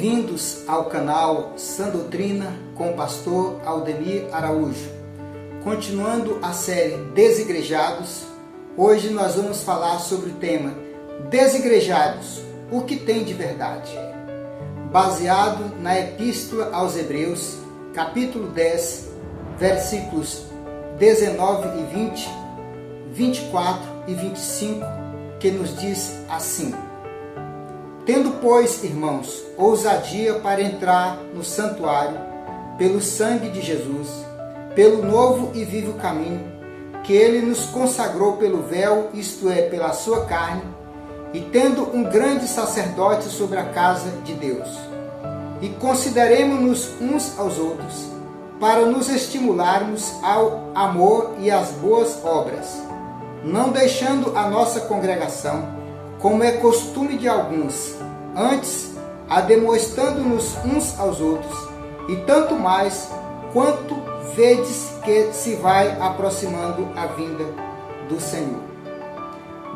Bem-vindos ao canal Sã Doutrina com o pastor Aldemir Araújo. Continuando a série Desigrejados, hoje nós vamos falar sobre o tema Desigrejados, o que tem de verdade? Baseado na Epístola aos Hebreus, capítulo 10, versículos 19 e 20, 24 e 25, que nos diz assim: Tendo, pois, irmãos, ousadia para entrar no santuário, pelo sangue de Jesus, pelo novo e vivo caminho, que ele nos consagrou pelo véu, isto é, pela sua carne, e tendo um grande sacerdote sobre a casa de Deus. E consideremo-nos uns aos outros, para nos estimularmos ao amor e às boas obras, não deixando a nossa congregação, como é costume de alguns, antes ademoestando-nos uns aos outros, e tanto mais quanto vedes que se vai aproximando a vinda do Senhor.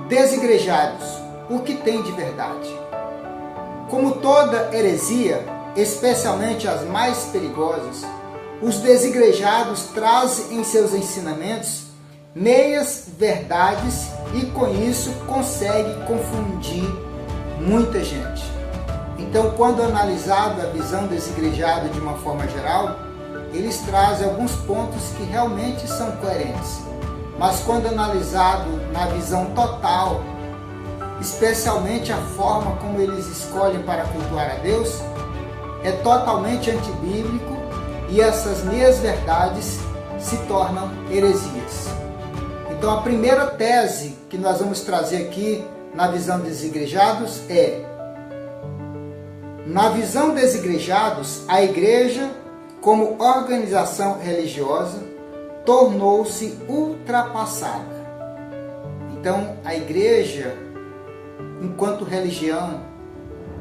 Desigrejados, o que tem de verdade? Como toda heresia, especialmente as mais perigosas, os desigrejados trazem em seus ensinamentos meias verdades e com isso consegue confundir muita gente. Então, quando analisado a visão desigrejada de uma forma geral, eles trazem alguns pontos que realmente são coerentes. Mas quando analisado na visão total, especialmente a forma como eles escolhem para cultuar a Deus, é totalmente antibíblico e essas meias verdades se tornam heresias. Então, a primeira tese que nós vamos trazer aqui na visão desigrejados é: na visão desigrejados, a igreja, como organização religiosa, tornou-se ultrapassada. Então, a igreja, enquanto religião,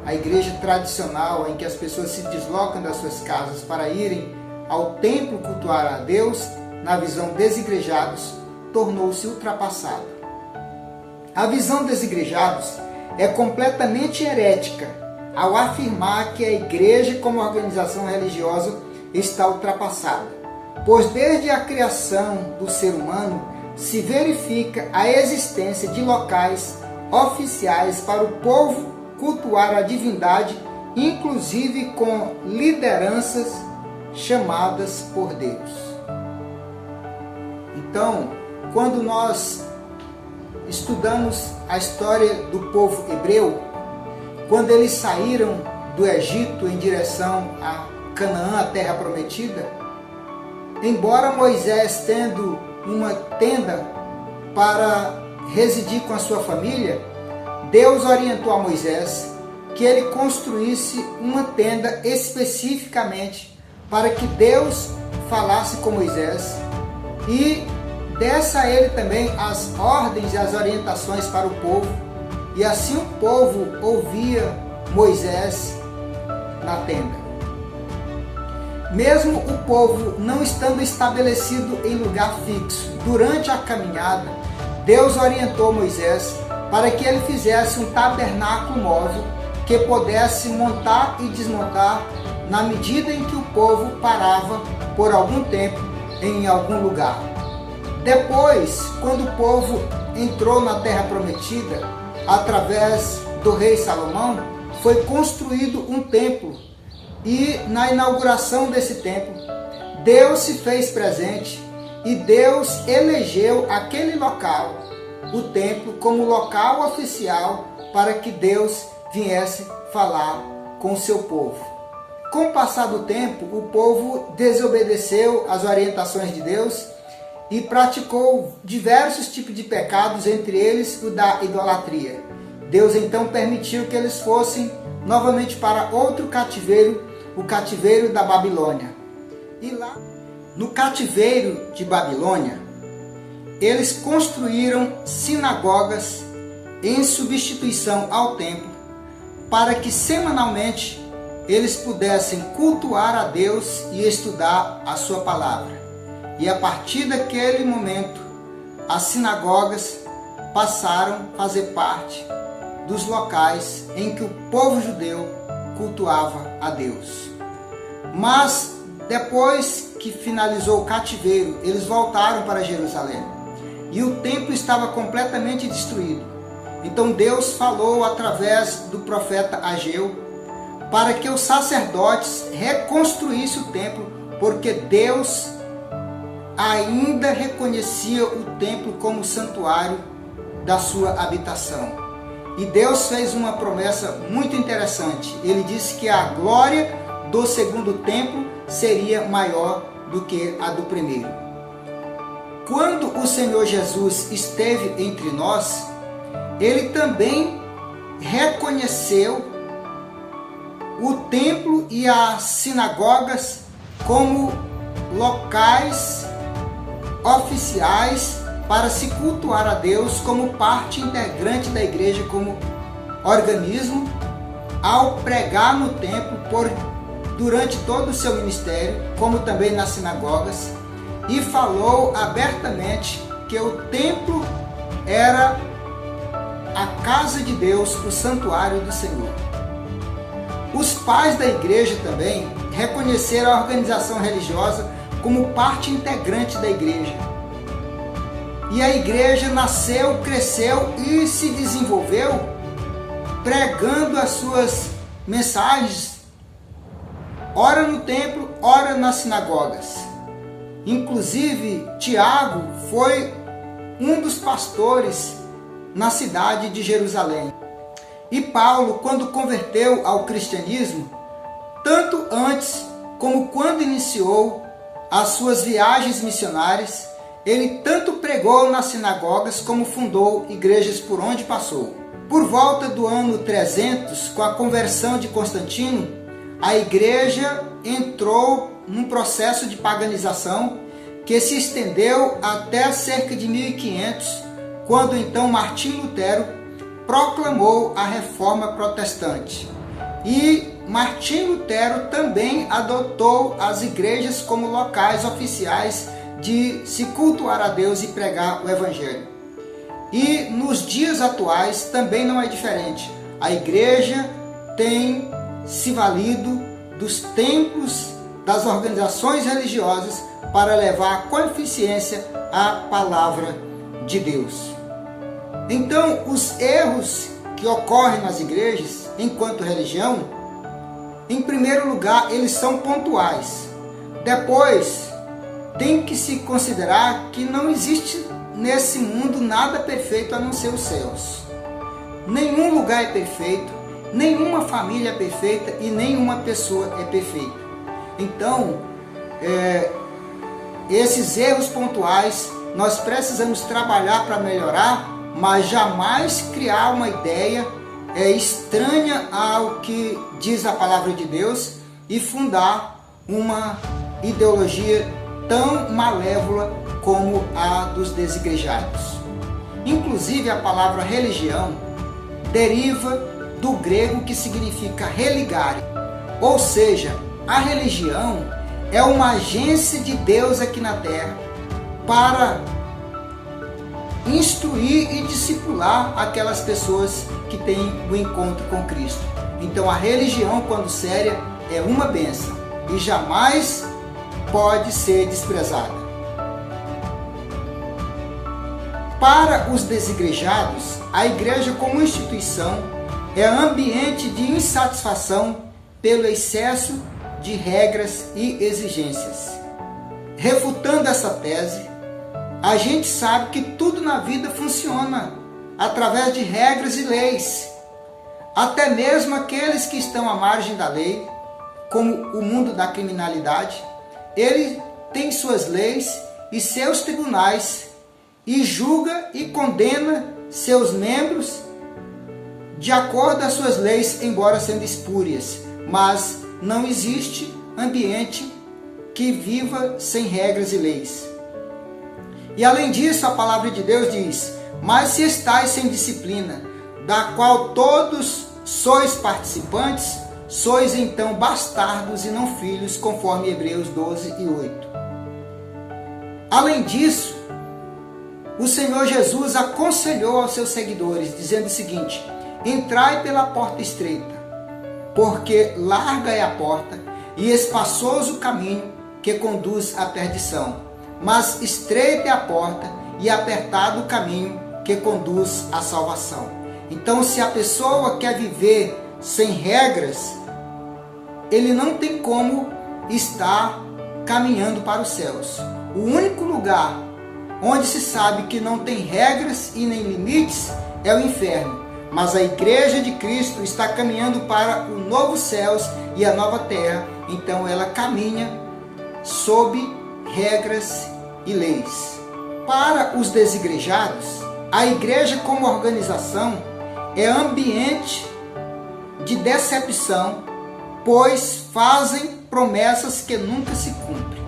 a igreja tradicional, em que as pessoas se deslocam das suas casas para irem ao templo cultuar a Deus, na visão desigrejados, tornou-se ultrapassada. A visão desigrejados é completamente herética ao afirmar que a igreja como organização religiosa está ultrapassada, pois desde a criação do ser humano se verifica a existência de locais oficiais para o povo cultuar a divindade, inclusive com lideranças chamadas por Deus. Então, quando nós estudamos a história do povo hebreu, quando eles saíram do Egito em direção a Canaã, a terra prometida, embora Moisés tendo uma tenda para residir com a sua família, Deus orientou a Moisés que ele construísse uma tenda especificamente para que Deus falasse com Moisés e desse a ele também as ordens e as orientações para o povo, e assim o povo ouvia Moisés na tenda. Mesmo o povo não estando estabelecido em lugar fixo, durante a caminhada, Deus orientou Moisés para que ele fizesse um tabernáculo móvel que pudesse montar e desmontar na medida em que o povo parava por algum tempo em algum lugar. Depois, quando o povo entrou na terra prometida, através do rei Salomão, foi construído um templo. E na inauguração desse templo, Deus se fez presente e Deus elegeu aquele local, o templo, como local oficial para que Deus viesse falar com o seu povo. Com o passar do tempo, o povo desobedeceu às orientações de Deus e praticou diversos tipos de pecados, entre eles o da idolatria. Deus então permitiu que eles fossem novamente para outro cativeiro, o cativeiro da Babilônia. E lá, no cativeiro de Babilônia, eles construíram sinagogas em substituição ao templo, para que semanalmente eles pudessem cultuar a Deus e estudar a sua palavra. E a partir daquele momento, as sinagogas passaram a fazer parte dos locais em que o povo judeu cultuava a Deus. Mas depois que finalizou o cativeiro, eles voltaram para Jerusalém e o templo estava completamente destruído. Então Deus falou através do profeta Ageu para que os sacerdotes reconstruíssem o templo, porque Deus ainda reconhecia o templo como santuário da sua habitação. E Deus fez uma promessa muito interessante. Ele disse que a glória do segundo templo seria maior do que a do primeiro. Quando o Senhor Jesus esteve entre nós, ele também reconheceu o templo e as sinagogas como locais oficiais para se cultuar a Deus como parte integrante da igreja, como organismo, ao pregar no templo durante todo o seu ministério, como também nas sinagogas, e falou abertamente que o templo era a casa de Deus, o santuário do Senhor. Os pais da igreja também reconheceram a organização religiosa como parte integrante da igreja. E a igreja nasceu, cresceu e se desenvolveu pregando as suas mensagens, ora no templo, ora nas sinagogas. Inclusive, Tiago foi um dos pastores na cidade de Jerusalém. E Paulo, quando converteu ao cristianismo, tanto antes como quando iniciou as suas viagens missionárias, ele tanto pregou nas sinagogas como fundou igrejas por onde passou. Por volta do ano 300, com a conversão de Constantino, a igreja entrou num processo de paganização que se estendeu até cerca de 1500, quando então Martim Lutero proclamou a Reforma Protestante. E Martim Lutero também adotou as igrejas como locais oficiais de se cultuar a Deus e pregar o Evangelho. E nos dias atuais também não é diferente. A igreja tem se valido dos templos, das organizações religiosas para levar com eficiência a palavra de Deus. Então, os erros que ocorrem nas igrejas, enquanto religião, em primeiro lugar, eles são pontuais. Depois, tem que se considerar que não existe nesse mundo nada perfeito a não ser os céus. Nenhum lugar é perfeito, nenhuma família é perfeita e nenhuma pessoa é perfeita. Então, esses erros pontuais nós precisamos trabalhar para melhorar, mas jamais criar uma ideia estranha ao que diz a palavra de Deus e fundar uma ideologia tão malévola como a dos desigrejados. Inclusive, a palavra religião deriva do grego que significa religare, ou seja, a religião é uma agência de Deus aqui na terra para instruir e discipular aquelas pessoas que têm o encontro com Cristo. Então, a religião, quando séria, é uma bênção e jamais pode ser desprezada. Para os desigrejados, a igreja como instituição é ambiente de insatisfação pelo excesso de regras e exigências. Refutando essa tese, a gente sabe que tudo na vida funciona através de regras e leis. Até mesmo aqueles que estão à margem da lei, como o mundo da criminalidade, ele tem suas leis e seus tribunais e julga e condena seus membros de acordo às suas leis, embora sendo espúrias. Mas não existe ambiente que viva sem regras e leis. E além disso, a palavra de Deus diz: mas se estáis sem disciplina, da qual todos sois participantes, sois então bastardos e não filhos, conforme Hebreus 12:8. Além disso, o Senhor Jesus aconselhou aos seus seguidores, dizendo o seguinte: entrai pela porta estreita, porque larga é a porta e espaçoso o caminho que conduz à perdição, mas estreita é a porta e apertado o caminho que conduz à salvação. Então, se a pessoa quer viver sem regras, ele não tem como estar caminhando para os céus. O único lugar onde se sabe que não tem regras e nem limites é o inferno. Mas a Igreja de Cristo está caminhando para o novo céus e a nova terra. Então ela caminha sob regras e leis. Para os desigrejados, a igreja como organização é ambiente de decepção, pois fazem promessas que nunca se cumprem.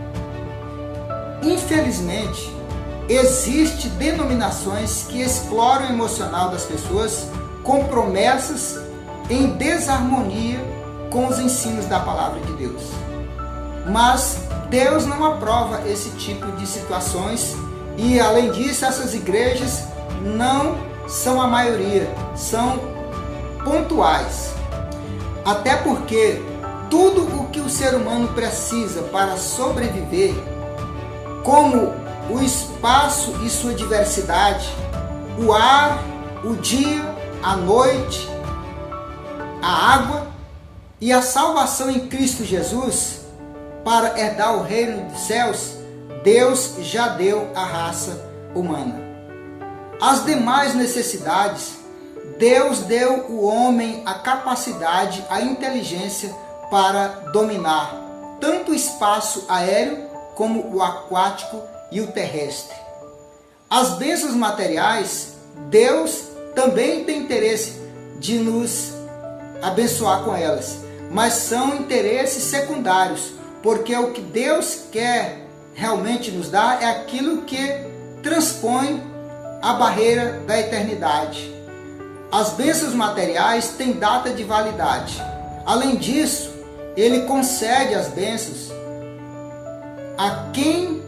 Infelizmente, existem denominações que exploram o emocional das pessoas com promessas em desarmonia com os ensinos da palavra de Deus. Mas Deus não aprova esse tipo de situações e, além disso, essas igrejas não são a maioria, são pontuais. Até porque tudo o que o ser humano precisa para sobreviver, como o espaço e sua diversidade, o ar, o dia, a noite, a água e a salvação em Cristo Jesus, para herdar o reino dos céus, Deus já deu à raça humana. As demais necessidades, Deus deu ao homem a capacidade, a inteligência para dominar tanto o espaço aéreo como o aquático e o terrestre. As bênçãos materiais, Deus também tem interesse de nos abençoar com elas, mas são interesses secundários, porque o que Deus quer realmente nos dar é aquilo que transpõe a barreira da eternidade. As bênçãos materiais têm data de validade. Além disso, Ele concede as bênçãos a quem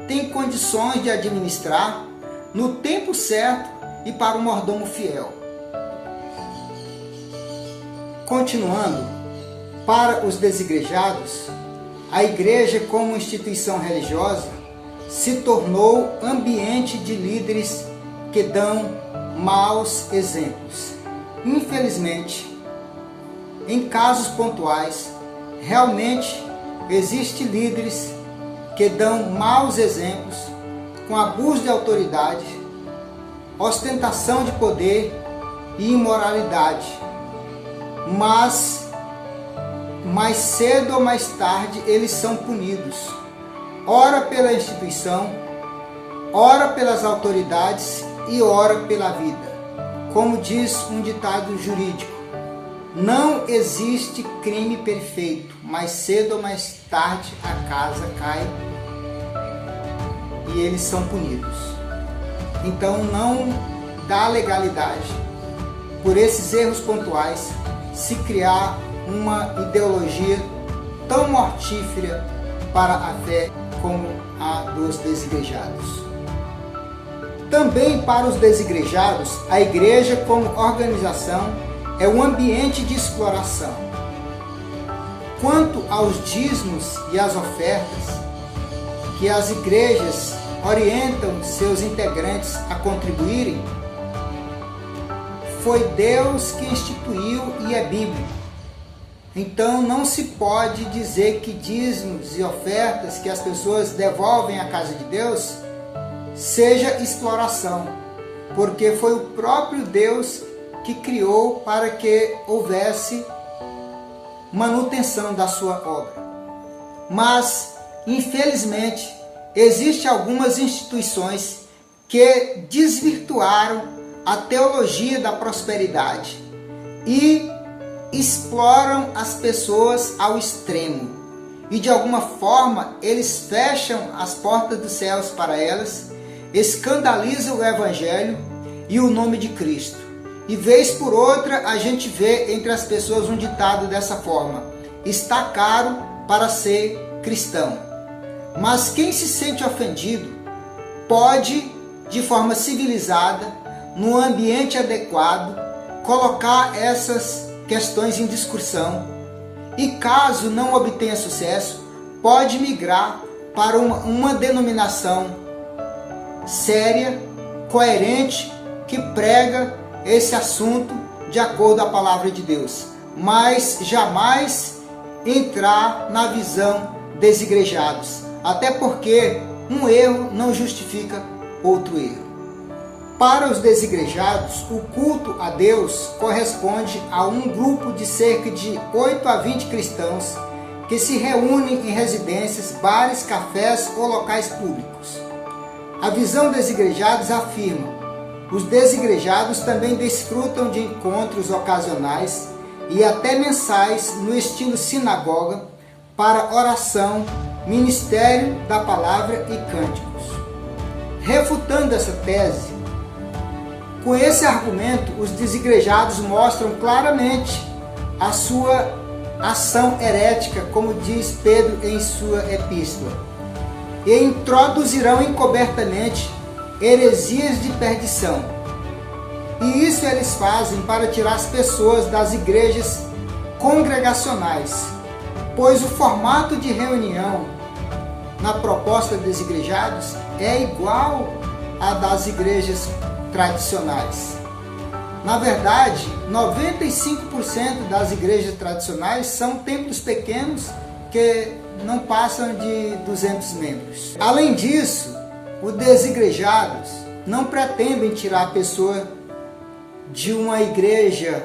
tem condições de administrar no tempo certo e para o mordomo fiel. Continuando, para os desigrejados, a igreja como instituição religiosa se tornou ambiente de líderes que dão maus exemplos. Infelizmente, em casos pontuais, realmente existem líderes que dão maus exemplos com abuso de autoridade, ostentação de poder e imoralidade. Mas mais cedo ou mais tarde eles são punidos, ora pela instituição, ora pelas autoridades e ora pela vida. Como diz um ditado jurídico, não existe crime perfeito, mais cedo ou mais tarde a casa cai e eles são punidos. Então não dá legalidade por esses erros pontuais se criar uma ideologia tão mortífera para a fé como a dos desigrejados. Também para os desigrejados, a igreja como organização é um ambiente de exploração. Quanto aos dízimos e às ofertas que as igrejas orientam seus integrantes a contribuírem, foi Deus que instituiu e é bíblico. Então não se pode dizer que dízimos e ofertas que as pessoas devolvem à casa de Deus seja exploração, porque foi o próprio Deus que criou para que houvesse manutenção da sua obra. Mas, infelizmente, existem algumas instituições que desvirtuaram a teologia da prosperidade e exploram as pessoas ao extremo. E de alguma forma eles fecham as portas dos céus para elas, escandalizam o Evangelho e o nome de Cristo. E vez por outra a gente vê entre as pessoas um ditado dessa forma: está caro para ser cristão. Mas quem se sente ofendido pode, de forma civilizada, no ambiente adequado, colocar essas questões em discussão e, caso não obtenha sucesso, pode migrar para uma denominação séria, coerente, que prega esse assunto de acordo com a palavra de Deus, mas jamais entrar na visão desigrejados, até porque um erro não justifica outro erro. Para os desigrejados, o culto a Deus corresponde a um grupo de cerca de 8 a 20 cristãos que se reúnem em residências, bares, cafés ou locais públicos. A visão desigrejados afirma: os desigrejados também desfrutam de encontros ocasionais e até mensais no estilo sinagoga para oração, ministério da palavra e cânticos. Refutando essa tese, com esse argumento, os desigrejados mostram claramente a sua ação herética, como diz Pedro em sua epístola, e introduzirão encobertamente heresias de perdição. E isso eles fazem para tirar as pessoas das igrejas congregacionais, pois o formato de reunião na proposta dos desigrejados é igual à das igrejas tradicionais. Na verdade, 95% das igrejas tradicionais são templos pequenos que não passam de 200 membros. Além disso, os desigrejados não pretendem tirar a pessoa de uma igreja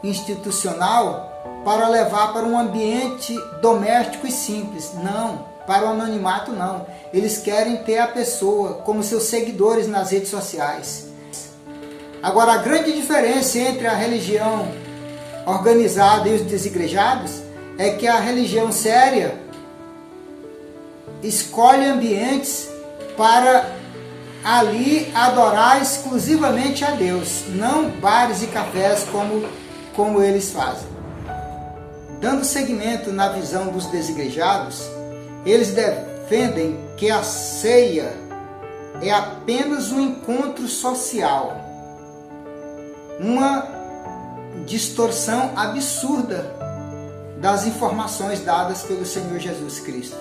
institucional para levar para um ambiente doméstico e simples. Não, para o anonimato não. Eles querem ter a pessoa como seus seguidores nas redes sociais. Agora, a grande diferença entre a religião organizada e os desigrejados é que a religião séria escolhe ambientes para ali adorar exclusivamente a Deus, não bares e cafés como eles fazem. Dando seguimento na visão dos desigrejados, eles defendem que a ceia é apenas um encontro social, uma distorção absurda das informações dadas pelo Senhor Jesus Cristo.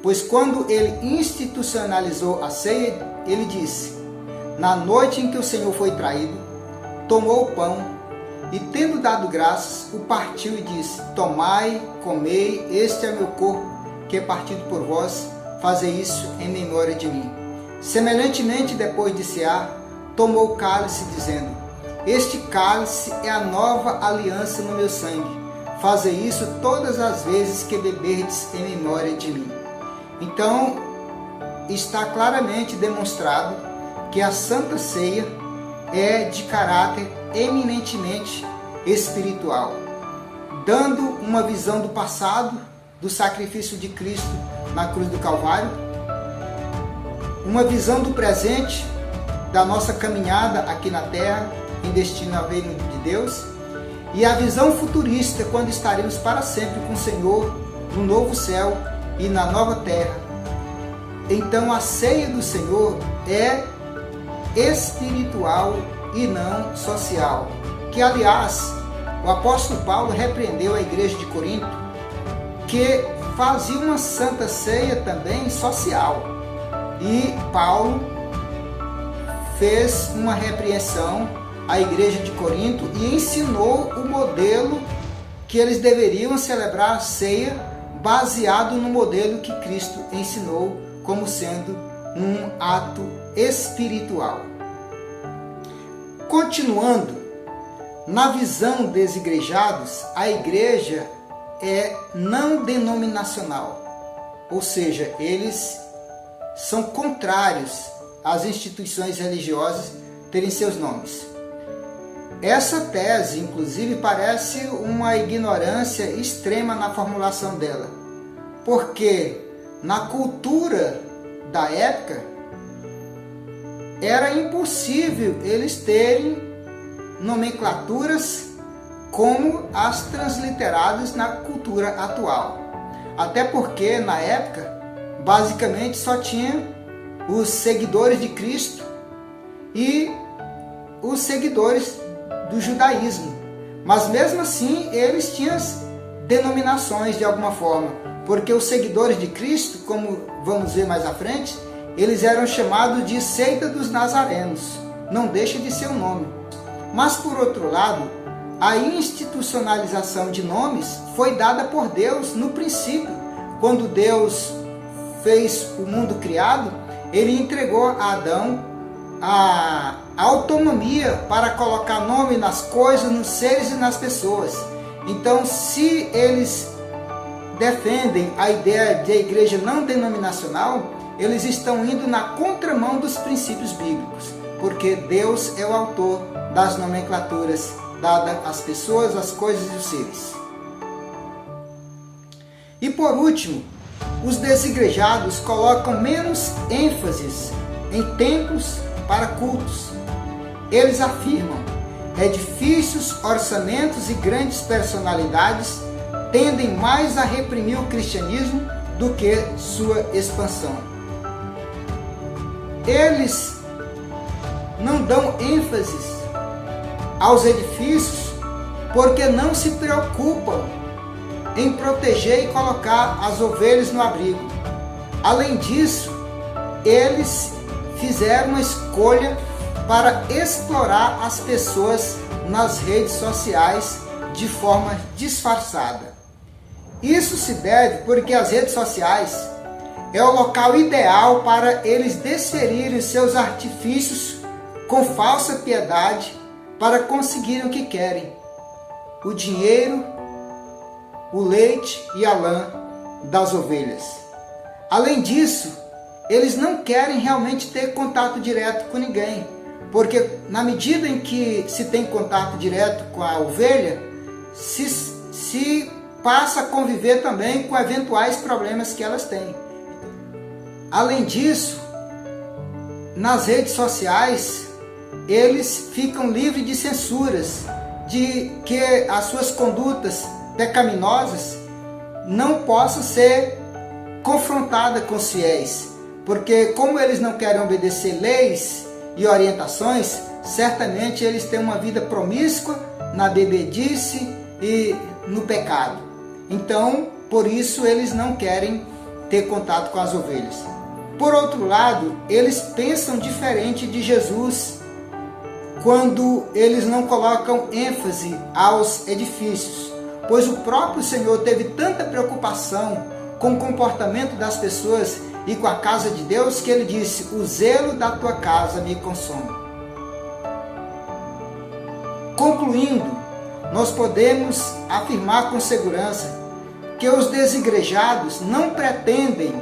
Pois quando ele institucionalizou a ceia, ele disse: na noite em que o Senhor foi traído, tomou o pão e, tendo dado graças, o partiu e disse: tomai, comei, este é meu corpo, que é partido por vós, fazei isso em memória de mim. Semelhantemente, depois de cear, tomou o cálice, dizendo: este cálice é a nova aliança no meu sangue. Fazei isso todas as vezes que beberdes em memória de mim. Então, está claramente demonstrado que a Santa Ceia é de caráter eminentemente espiritual, dando uma visão do passado, do sacrifício de Cristo na cruz do Calvário, uma visão do presente, da nossa caminhada aqui na terra, em destino ao reino de Deus, e a visão futurista, quando estaremos para sempre com o Senhor no novo céu e na nova terra. Então a ceia do Senhor é espiritual e não social, que aliás o apóstolo Paulo repreendeu a igreja de Corinto, que fazia uma santa ceia também social, e Paulo fez uma repreensão à igreja de Corinto e ensinou o modelo que eles deveriam celebrar a ceia, baseado no modelo que Cristo ensinou como sendo um ato espiritual. Continuando, na visão dos igrejados, a igreja é não denominacional, ou seja, eles são contrários às instituições religiosas terem seus nomes. Essa tese, inclusive, parece uma ignorância extrema na formulação dela, porque na cultura da época era impossível eles terem nomenclaturas como as transliteradas na cultura atual. Até porque na época basicamente só tinha os seguidores de Cristo e os seguidores do judaísmo, Mas mesmo assim, eles tinham denominações de alguma forma, porque os seguidores de Cristo, como vamos ver mais à frente, eles eram chamados de seita dos nazarenos. Não deixa de ser um nome. Mas por outro lado, a institucionalização de nomes foi dada por Deus no princípio. Quando Deus fez o mundo criado, ele entregou a Adão a autonomia para colocar nome nas coisas, nos seres e nas pessoas. Então, se eles defendem a ideia de igreja não denominacional, eles estão indo na contramão dos princípios bíblicos, porque Deus é o autor das nomenclaturas dadas às pessoas, às coisas e os seres. E por último, os desigrejados colocam menos ênfase em templos para cultos. Eles afirmam: edifícios, orçamentos e grandes personalidades tendem mais a reprimir o cristianismo do que sua expansão. Eles não dão ênfase aos edifícios porque não se preocupam em proteger e colocar as ovelhas no abrigo. Além disso, eles fizeram uma escolha para explorar as pessoas nas redes sociais de forma disfarçada. Isso se deve porque as redes sociais é o local ideal para eles desferirem seus artifícios com falsa piedade para conseguirem o que querem: o dinheiro, o leite e a lã das ovelhas. Além disso, eles não querem realmente ter contato direto com ninguém, porque na medida em que se tem contato direto com a ovelha, se passa a conviver também com eventuais problemas que elas têm. Além disso, nas redes sociais, eles ficam livres de censuras, de que as suas condutas pecaminosas não possam ser confrontadas com os fiéis, porque como eles não querem obedecer leis e orientações, certamente eles têm uma vida promíscua na bebedice e no pecado. Então, por isso eles não querem ter contato com as ovelhas. Por outro lado, eles pensam diferente de Jesus quando eles não colocam ênfase aos edifícios, pois o próprio Senhor teve tanta preocupação com o comportamento das pessoas e com a casa de Deus que ele disse: o zelo da tua casa me consome. Concluindo, nós podemos afirmar com segurança que os desigrejados não pretendem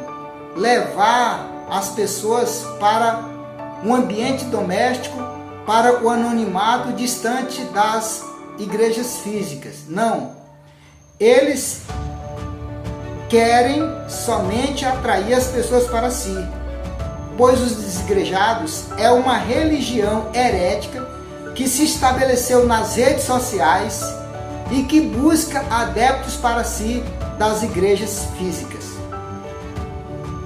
levar as pessoas para um ambiente doméstico, para o anonimato distante das igrejas físicas. Não. Eles querem somente atrair as pessoas para si, pois os desigrejados é uma religião herética que se estabeleceu nas redes sociais e que busca adeptos para si das igrejas físicas.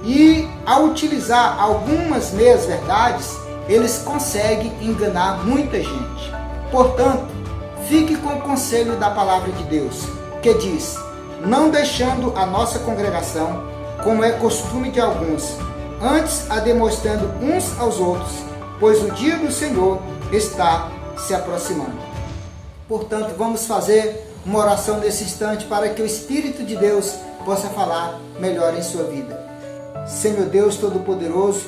E ao utilizar algumas meias-verdades, eles conseguem enganar muita gente. Portanto, fique com o conselho da palavra de Deus, que diz: não deixando a nossa congregação, como é costume de alguns, antes a demonstrando uns aos outros, pois o dia do Senhor está se aproximando. Portanto, vamos fazer uma oração nesse instante para que o Espírito de Deus possa falar melhor em sua vida. Senhor Deus Todo-Poderoso,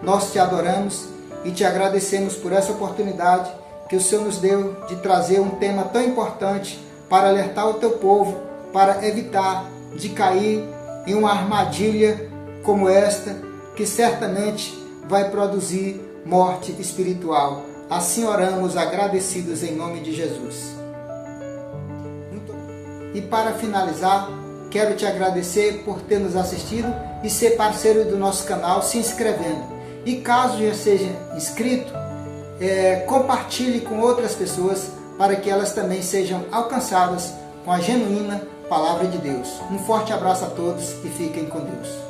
nós te adoramos e te agradecemos por essa oportunidade que o Senhor nos deu de trazer um tema tão importante para alertar o teu povo, para evitar de cair em uma armadilha como esta, que certamente vai produzir morte espiritual. Assim oramos agradecidos em nome de Jesus. E para finalizar, quero te agradecer por ter nos assistido e ser parceiro do nosso canal se inscrevendo. E caso já seja inscrito, compartilhe com outras pessoas para que elas também sejam alcançadas com a genuína Palavra de Deus. Um forte abraço a todos e fiquem com Deus.